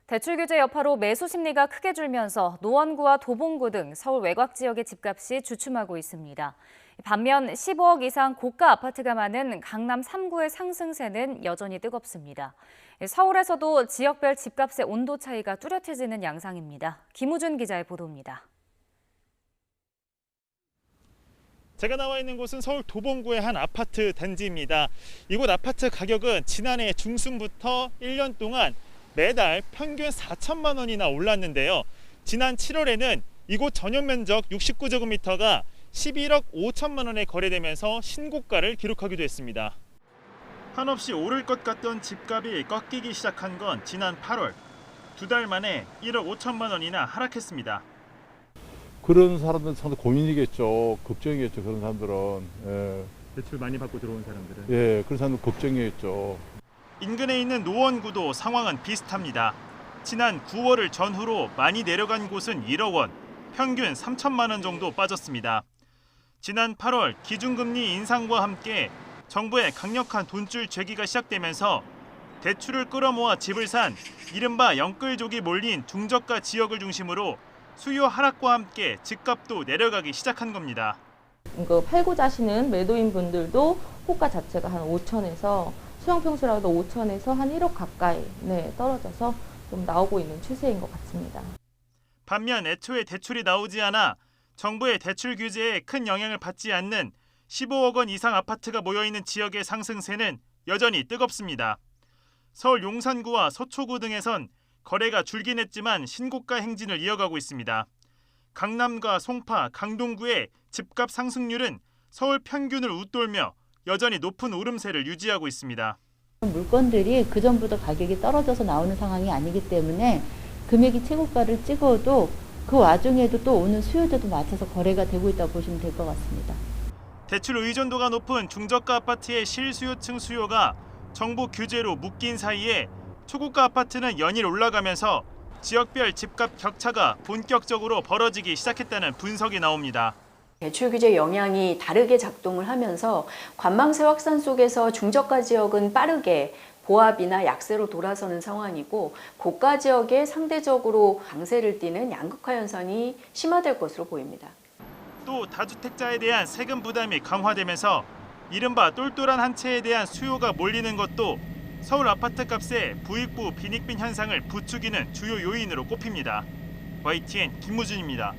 대출 규제 여파로 매수 심리가 크게 줄면서 노원구와 도봉구 등 서울 외곽 지역의 집값이 주춤하고 있습니다. 반면 15억 이상 고가 아파트가 많은 강남 3구의 상승세는 여전히 뜨겁습니다. 서울에서도 지역별 집값의 온도 차이가 뚜렷해지는 양상입니다. 김우준 기자의 보도입니다. 제가 나와 있는 곳은 서울 도봉구의 한 아파트 단지입니다. 이곳 아파트 가격은 지난해 중순부터 1년 동안 매달 평균 4천만 원이나 올랐는데요. 지난 7월에는 이곳 전용 면적 69제곱미터가 11억 5천만 원에 거래되면서 신고가를 기록하기도 했습니다. 한없이 오를 것 같던 집값이 꺾이기 시작한 건 지난 8월. 2달 만에 1억 5천만 원이나 하락했습니다. 그런 사람들은 상당히 고민이겠죠. 걱정이겠죠. 그런 사람들은. 예. 대출 많이 받고 들어온 사람들은. 예, 그런 사람들은 걱정이겠죠. 인근에 있는 노원구도 상황은 비슷합니다. 지난 9월을 전후로 많이 내려간 곳은 1억 원, 평균 3천만 원 정도 빠졌습니다. 지난 8월 기준금리 인상과 함께 정부의 강력한 돈줄 재기가 시작되면서 대출을 끌어모아 집을 산 이른바 영끌족이 몰린 중저가 지역을 중심으로 수요 하락과 함께 집값도 내려가기 시작한 겁니다. 팔고자 하시는 매도인 분들도 호가 자체가 한 5천에서 수영평수라도 5천에서 한 1억 가까이 떨어져서 좀 나오고 있는 추세인 것 같습니다. 반면 애초에 대출이 나오지 않아 정부의 대출 규제에 큰 영향을 받지 않는 15억 원 이상 아파트가 모여있는 지역의 상승세는 여전히 뜨겁습니다. 서울 용산구와 서초구 등에선 거래가 줄긴 했지만 신고가 행진을 이어가고 있습니다. 강남과 송파, 강동구의 집값 상승률은 서울 평균을 웃돌며 여전히 높은 오름세를 유지하고 있습니다. 물건들이 그전보다 가격이 떨어져서 나오는 상황이 아니기 때문에 금액이 최고가를 찍어도 그 와중에도 또 오는 수요자도 맞춰서 거래가 되고 있다고 보시면 될 것 같습니다. 대출 의존도가 높은 중저가 아파트의 실수요층 수요가 정부 규제로 묶인 사이에 초고가 아파트는 연일 올라가면서 지역별 집값 격차가 본격적으로 벌어지기 시작했다는 분석이 나옵니다. 대출 규제 영향이 다르게 작동을 하면서 관망세 확산 속에서 중저가 지역은 빠르게 보합이나 약세로 돌아서는 상황이고 고가 지역에 상대적으로 강세를 띠는 양극화 현상이 심화될 것으로 보입니다. 또 다주택자에 대한 세금 부담이 강화되면서 이른바 똘똘한 한 채에 대한 수요가 몰리는 것도 서울 아파트 값의 부익부 빈익빈 현상을 부추기는 주요 요인으로 꼽힙니다. YTN 김무준입니다.